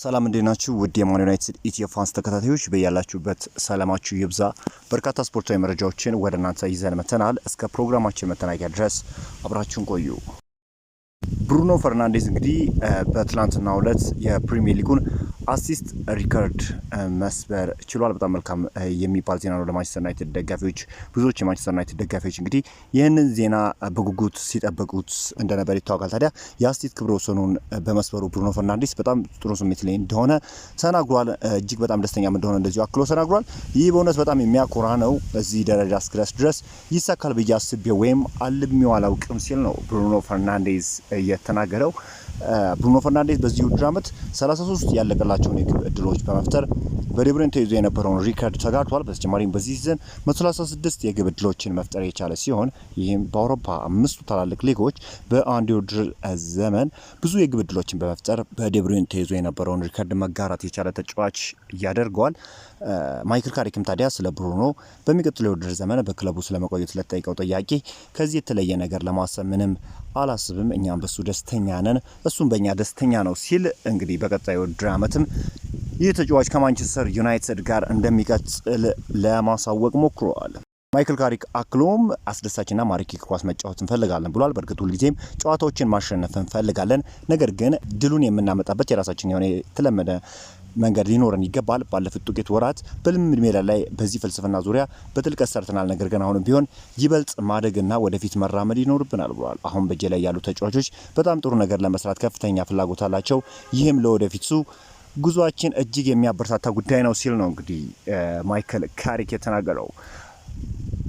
ሰላም እንዴናችሁ ውድ የማን ዩናይትድ ኢትዮ ፋንስ ተከታታዮች በያላችሁበት ሰላማችሁ ይብዛ። በርካታ ስፖርታዊ መረጃዎችን ወደ እናንተ ይዘን መተናል። እስከ ፕሮግራማችን መተናገር ድረስ አብራችሁን ቆዩ። ብሩኖ ፈርናንዴዝ እንግዲህ በትላንትናው ዕለት የፕሪሚየር ሊጉን አሲስት ሪከርድ መስበር ችሏል። በጣም መልካም የሚባል ዜና ነው ለማንቸስተር ዩናይትድ ደጋፊዎች። ብዙዎች የማንቸስተር ዩናይትድ ደጋፊዎች እንግዲህ ይህንን ዜና በጉጉት ሲጠብቁት እንደነበር ይታወቃል። ታዲያ የአሲስት ክብረ ወሰኑን በመስበሩ ብሩኖ ፈርናንዴዝ በጣም ጥሩ ስሜት ላይ እንደሆነ ተናግሯል። እጅግ በጣም ደስተኛም እንደሆነ እንደዚሁ አክሎ ተናግሯል። ይህ በእውነት በጣም የሚያኮራ ነው። እዚህ ደረጃ እስክደርስ ድረስ ይሳካል ብዬ አስቤው ወይም አልሜው አላውቅም ሲል ነው ብሩኖ ፈርናንዴዝ የተናገረው። ብሩኖ ፈርናንዴዝ በዚህ ውድድር ዓመት 33 ያለቀላቸውን የግብ እድሎች በመፍጠር በዴብሮይን ተይዞ የነበረውን ሪከርድ ተጋርቷል። በተጨማሪም በዚህ ሲዝን 136 የግብ እድሎችን መፍጠር የቻለ ሲሆን ይህም በአውሮፓ አምስቱ ታላላቅ ሊጎች በአንድ የውድድር ዘመን ብዙ የግብ እድሎችን በመፍጠር በዴብሮይን ተይዞ የነበረውን ሪከርድ መጋራት የቻለ ተጫዋች ያደርገዋል። ማይክል ካሪክም ታዲያ ስለ ብሩኖ በሚቀጥለው የውድድር ዘመን በክለቡ ስለመቆየት ለተጠየቀው ጥያቄ ከዚህ የተለየ ነገር ለማሰብ ምንም አላስብም፣ እኛም በሱ ደስተኛ ነን፣ እሱም በእኛ ደስተኛ ነው ሲል እንግዲህ በቀጣዩ የውድድር ዓመትም ይህ ተጫዋች ከማንቸስተር ዩናይትድ ጋር እንደሚቀጥል ለማሳወቅ ሞክሯል። ማይክል ካሪክ አክሎም አስደሳችና ማራኪ ኳስ መጫወት እንፈልጋለን ብሏል። በእርግጥ ሁልጊዜም ጨዋታዎችን ማሸነፍ እንፈልጋለን፣ ነገር ግን ድሉን የምናመጣበት የራሳችን የሆነ የተለመደ መንገድ ሊኖረን ይገባል። ባለፉት ጥቂት ወራት በልምምድ ሜዳ ላይ በዚህ ፍልስፍና ዙሪያ በጥልቀት ሰርተናል፣ ነገር ግን አሁንም ቢሆን ይበልጥ ማደግና ወደፊት መራመድ ይኖርብናል ብሏል። አሁን በእጄ ላይ ያሉ ተጫዋቾች በጣም ጥሩ ነገር ለመስራት ከፍተኛ ፍላጎት አላቸው፣ ይህም ለወደፊቱ ጉዟችን እጅግ የሚያበረታታ ጉዳይ ነው ሲል ነው እንግዲህ ማይክል ካሪክ የተናገረው።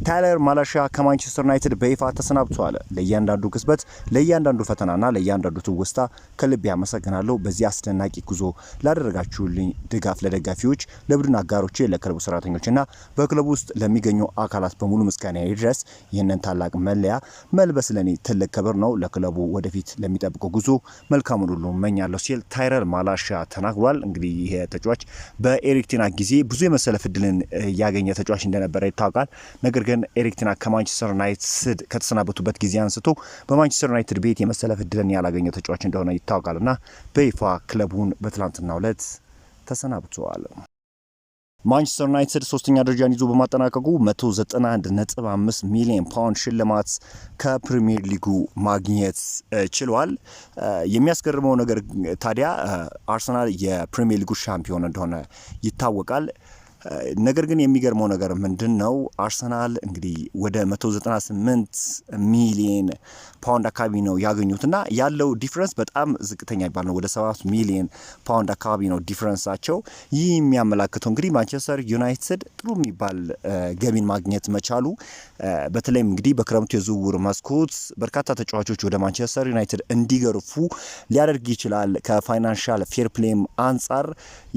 ታይለር ማላሻ ከማንቸስተር ዩናይትድ በይፋ ተሰናብቷል። ለእያንዳንዱ ክስበት፣ ለእያንዳንዱ ፈተናና ለእያንዳንዱ ትውስታ ከልብ ያመሰግናለሁ። በዚህ አስደናቂ ጉዞ ላደረጋችሁልኝ ድጋፍ ለደጋፊዎች፣ ለቡድን አጋሮቼ፣ ለክለቡ ሰራተኞችና በክለቡ ውስጥ ለሚገኙ አካላት በሙሉ ምስጋና ይድረስ። ይህንን ታላቅ መለያ መልበስ ለኔ ትልቅ ክብር ነው። ለክለቡ ወደፊት ለሚጠብቀው ጉዞ መልካሙን ሁሉ እመኛለሁ ሲል ታይለር ማላሻ ተናግሯል። እንግዲህ ይሄ ተጫዋች በኤሪክ ቴን ሃግ ጊዜ ብዙ የመሰለፍ እድልን ያገኘ ተጫዋች እንደነበረ ይታወቃል። ነገር ግን ኤሪክ ቴን ሃግ ከማንቸስተር ዩናይትድ ከተሰናበቱበት ጊዜ አንስቶ በማንቸስተር ዩናይትድ ቤት የመሰለፍ እድልን ያላገኘ ተጫዋች እንደሆነ ይታወቃልና በይፋ ክለቡን በትላንትናው ዕለት ተሰናብቷል። ማንቸስተር ዩናይትድ ሶስተኛ ደረጃን ይዞ በማጠናቀቁ 191.5 ሚሊዮን ፓውንድ ሽልማት ከፕሪሚየር ሊጉ ማግኘት ችሏል። የሚያስገርመው ነገር ታዲያ አርሰናል የፕሪሚየር ሊጉ ሻምፒዮን እንደሆነ ይታወቃል። ነገር ግን የሚገርመው ነገር ምንድነው? አርሰናል እንግዲህ ወደ 198 ሚሊዮን ፓውንድ አካባቢ ነው ያገኙትና ያለው ዲፈረንስ በጣም ዝቅተኛ ይባል ነው። ወደ 7 ሚሊዮን ፓውንድ አካባቢ ነው ዲፈረንሳቸው። ይህ የሚያመላክተው እንግዲህ ማንቸስተር ዩናይትድ ጥሩ የሚባል ገቢን ማግኘት መቻሉ፣ በተለይም እንግዲህ በክረምቱ የዝውውር መስኮት በርካታ ተጫዋቾች ወደ ማንቸስተር ዩናይትድ እንዲገርፉ ሊያደርግ ይችላል። ከፋይናንሻል ፌር ፕሌም አንጻር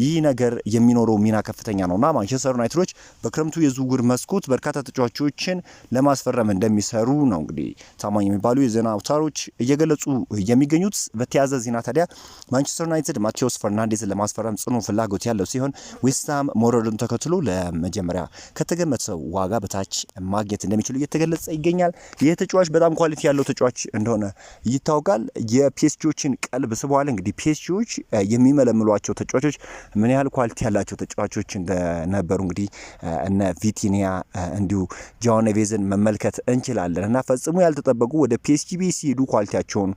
ይህ ነገር የሚኖረው ሚና ከፍተኛ ነውና ማንቸስተር ዩናይትዶች በክረምቱ የዝውውር መስኮት በርካታ ተጫዋቾችን ለማስፈረም እንደሚሰሩ ነው እንግዲህ ታማኝ የሚባሉ የዜና አውታሮች እየገለጹ የሚገኙት። በተያያዘ ዜና ታዲያ ማንቸስተር ዩናይትድ ማቴዎስ ፈርናንዴዝን ለማስፈረም ጽኑ ፍላጎት ያለው ሲሆን ዌስትሃም መውረዱን ተከትሎ ለመጀመሪያ ከተገመተው ዋጋ በታች ማግኘት እንደሚችሉ እየተገለጸ ይገኛል። ይህ ተጫዋች በጣም ኳሊቲ ያለው ተጫዋች እንደሆነ ይታወቃል። የፒኤስጂዎችን ቀልብ ስበዋል። እንግዲህ ፒኤስጂዎች የሚመለምሏቸው ተጫዋቾች ምን ያህል ኳሊቲ ያላቸው ተጫዋቾች ነበሩ እንግዲህ እነ ቪቲኒያ እንዲሁ ጃኦ ኔቬዝን መመልከት እንችላለን እና ፈጽሞ ያልተጠበቁ ወደ ፒኤስጂ ሲሄዱ ኳሊቲያቸውን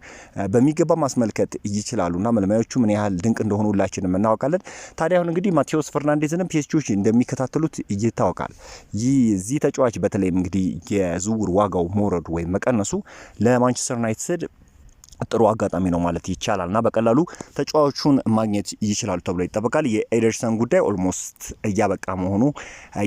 በሚገባ ማስመልከት ይችላሉና መልማዮቹ ምን ያህል ድንቅ እንደሆኑ ሁላችንም እናውቃለን። ታዲያ አሁን እንግዲህ ማቴዎስ ፈርናንዴዝንም ፒኤስጂዎች እንደሚከታተሉት ይታወቃል። ይህ ተጫዋች በተለይም እንግዲህ የዝውውር ዋጋው መውረዱ ወይም መቀነሱ ለማንቸስተር ዩናይትድ ጥሩ አጋጣሚ ነው ማለት ይቻላልና በቀላሉ ተጫዋቹን ማግኘት ይችላሉ ተብሎ ይጠበቃል። የኤደርሰን ጉዳይ ኦልሞስት እያበቃ መሆኑ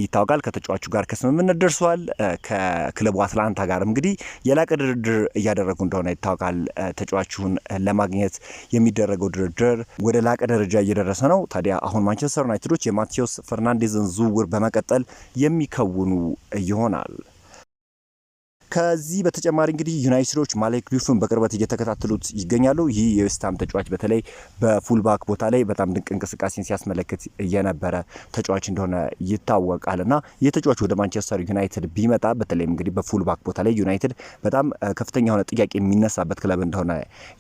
ይታወቃል። ከተጫዋቹ ጋር ከስምምነት ደርሷል። ከክለቡ አትላንታ ጋር እንግዲህ የላቀ ድርድር እያደረጉ እንደሆነ ይታወቃል። ተጫዋቹን ለማግኘት የሚደረገው ድርድር ወደ ላቀ ደረጃ እየደረሰ ነው። ታዲያ አሁን ማንቸስተር ዩናይትዶች የማቴዎስ ፈርናንዴዝን ዝውውር በመቀጠል የሚከውኑ ይሆናል። ከዚህ በተጨማሪ እንግዲህ ዩናይትዶች ማሌክ ሉፍን በቅርበት እየተከታተሉት ይገኛሉ። ይህ የዌስትሃም ተጫዋች በተለይ በፉልባክ ቦታ ላይ በጣም ድንቅ እንቅስቃሴን ሲያስመለክት የነበረ ተጫዋች እንደሆነ ይታወቃልና ይህ ተጫዋች ወደ ማንቸስተር ዩናይትድ ቢመጣ በተለይም እንግዲህ በፉልባክ ቦታ ላይ ዩናይትድ በጣም ከፍተኛ የሆነ ጥያቄ የሚነሳበት ክለብ እንደሆነ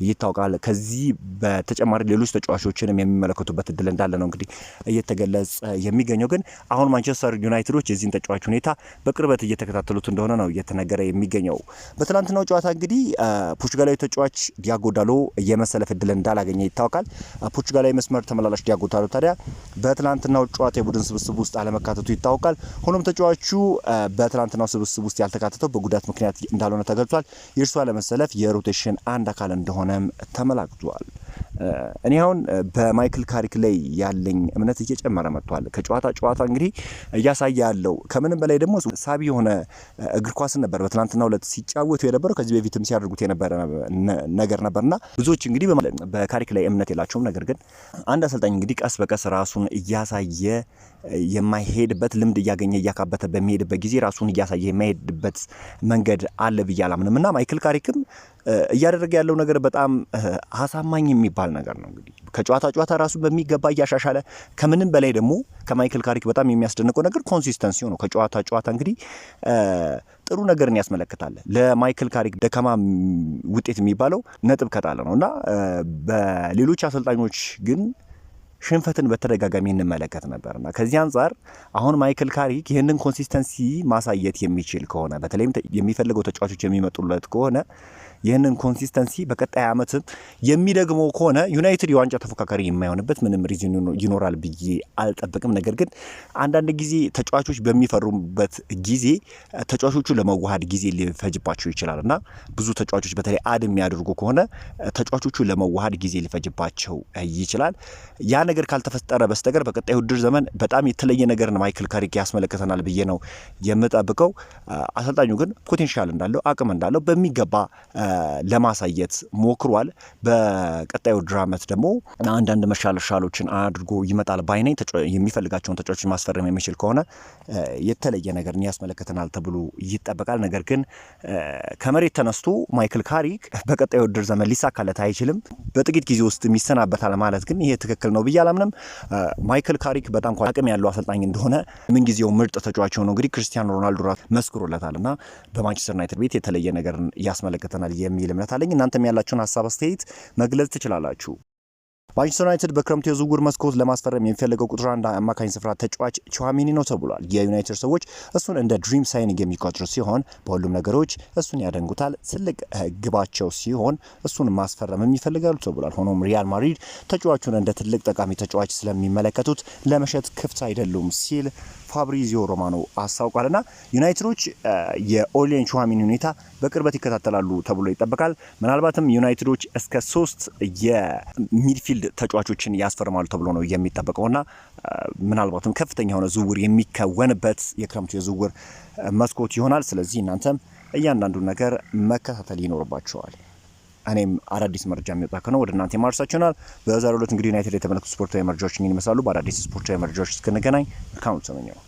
ይታወቃል። ከዚህ በተጨማሪ ሌሎች ተጫዋቾችንም የሚመለከቱበት እድል እንዳለ ነው እንግዲህ እየተገለጸ የሚገኘው። ግን አሁን ማንቸስተር ዩናይትዶች የዚህን ተጫዋች ሁኔታ በቅርበት እየተከታተሉት እንደሆነ ነው እየተነገረ የሚገኘው። በትናንትናው ጨዋታ እንግዲህ ፖርቹጋላዊ ተጫዋች ዲያጎ ዳሎ የመሰለፍ እድል እንዳላገኘ ይታወቃል። ፖርቹጋላዊ መስመር ተመላላሽ ዲያጎ ዳሎ ታዲያ በትናንትናው ጨዋታ የቡድን ስብስብ ውስጥ አለመካተቱ ይታወቃል። ሆኖም ተጫዋቹ በትናንትናው ስብስብ ውስጥ ያልተካተተው በጉዳት ምክንያት እንዳልሆነ ተገልጿል። የእርሱ አለመሰለፍ የሮቴሽን አንድ አካል እንደሆነም ተመላክቷል። እኔ አሁን በማይክል ካሪክ ላይ ያለኝ እምነት እየጨመረ መጥቷል። ከጨዋታ ጨዋታ እንግዲህ እያሳየ ያለው ከምንም በላይ ደግሞ ሳቢ የሆነ እግር ኳስን ነበር በትናንትናው ዕለት ሲጫወቱ የነበረው ከዚህ በፊትም ሲያደርጉት የነበረ ነገር ነበርና ብዙዎች እንግዲህ በካሪክ ላይ እምነት የላቸውም። ነገር ግን አንድ አሰልጣኝ እንግዲህ ቀስ በቀስ ራሱን እያሳየ የማይሄድበት ልምድ እያገኘ እያካበተ በሚሄድበት ጊዜ ራሱን እያሳየ የማይሄድበት መንገድ አለ ብዬ አላምንም እና ማይክል ካሪክም እያደረገ ያለው ነገር በጣም አሳማኝ የሚባል ነገር ነው። እንግዲህ ከጨዋታ ጨዋታ ራሱ በሚገባ እያሻሻለ ከምንም በላይ ደግሞ ከማይክል ካሪክ በጣም የሚያስደንቀው ነገር ኮንሲስተንሲ ነው። ከጨዋታ ጨዋታ እንግዲህ ጥሩ ነገርን ያስመለክታል። ለማይክል ካሪክ ደካማ ውጤት የሚባለው ነጥብ ከጣለ ነው እና በሌሎች አሰልጣኞች ግን ሽንፈትን በተደጋጋሚ እንመለከት ነበርና ከዚህ አንጻር አሁን ማይክል ካሪክ ይህንን ኮንሲስተንሲ ማሳየት የሚችል ከሆነ በተለይም የሚፈልገው ተጫዋቾች የሚመጡለት ከሆነ ይህንን ኮንሲስተንሲ በቀጣይ ዓመትም የሚደግመው ከሆነ ዩናይትድ የዋንጫ ተፎካካሪ የማይሆንበት ምንም ሪዝን ይኖራል ብዬ አልጠብቅም። ነገር ግን አንዳንድ ጊዜ ተጫዋቾች በሚፈሩበት ጊዜ ተጫዋቾቹ ለመዋሃድ ጊዜ ሊፈጅባቸው ይችላል እና ብዙ ተጫዋቾች በተለይ አድ የሚያደርጉ ከሆነ ተጫዋቾቹ ለመዋሃድ ጊዜ ሊፈጅባቸው ይችላል። ያ ነገር ካልተፈጠረ በስተቀር በቀጣይ ውድድር ዘመን በጣም የተለየ ነገርን ማይክል ካሪክ ያስመለክተናል ብዬ ነው የምጠብቀው። አሰልጣኙ ግን ፖቴንሻል እንዳለው አቅም እንዳለው በሚገባ ለማሳየት ሞክሯል። በቀጣዩ ውድድር ዓመት ደግሞ አንዳንድ መሻሻሎችን አድርጎ ይመጣል ባይነኝ። የሚፈልጋቸውን ተጫዋቾች ማስፈረም የሚችል ከሆነ የተለየ ነገርን ያስመለክተናል ተብሎ ይጠበቃል። ነገር ግን ከመሬት ተነስቶ ማይክል ካሪክ በቀጣዩ ውድድር ዘመን ሊሳካለት አይችልም፣ በጥቂት ጊዜ ውስጥ ይሰናበታል ማለት ግን ይሄ ትክክል ነው ብዬ አላምንም። ማይክል ካሪክ በጣም አቅም ያለው አሰልጣኝ እንደሆነ ምንጊዜው ምርጥ ተጫዋች ሆኖ እንግዲህ ክርስቲያኖ ሮናልዶ መስክሮለታልና በማንቸስተር ዩናይትድ ቤት የተለየ ነገርን ያስመለክተናል የሚል እምነት አለኝ። እናንተም ያላችሁን ሀሳብ አስተያየት መግለጽ ትችላላችሁ። ማንቸስተር ዩናይትድ በክረምቱ የዝውውር መስኮት ለማስፈረም የሚፈልገው ቁጥር አንድ አማካኝ ስፍራ ተጫዋች ቹዋሜኒ ነው ተብሏል። የዩናይትድ ሰዎች እሱን እንደ ድሪም ሳይኒንግ የሚቆጥሩ ሲሆን በሁሉም ነገሮች እሱን ያደንጉታል። ትልቅ ግባቸው ሲሆን እሱን ማስፈረም የሚፈልጋሉ ተብሏል። ሆኖም ሪያል ማድሪድ ተጫዋቹን እንደ ትልቅ ጠቃሚ ተጫዋች ስለሚመለከቱት ለመሸጥ ክፍት አይደሉም ሲል ፋብሪዚዮ ሮማኖ አስታውቋልና ዩናይትዶች የኦሊየን ቹዋሜኒ ሁኔታ በቅርበት ይከታተላሉ ተብሎ ይጠበቃል። ምናልባትም ዩናይትዶች እስከ 3 የሚድፊልድ ተጫዋቾችን ያስፈርማሉ ተብሎ ነው የሚጠበቀውና ምናልባትም ከፍተኛ የሆነ ዝውውር የሚከወንበት የክረምቱ የዝውውር መስኮት ይሆናል። ስለዚህ እናንተም እያንዳንዱን ነገር መከታተል ይኖርባቸዋል። እኔም አዳዲስ መረጃ የሚወጣ ከሆነ ወደ እናንተ ማርሳችሁናል። በዛሬው ዕለት እንግዲህ ዩናይትድ የተመለከቱ ስፖርታዊ መረጃዎች ይመስላሉ። በአዳዲስ ስፖርታዊ መረጃዎች እስክንገናኝ መልካም ተመኘው።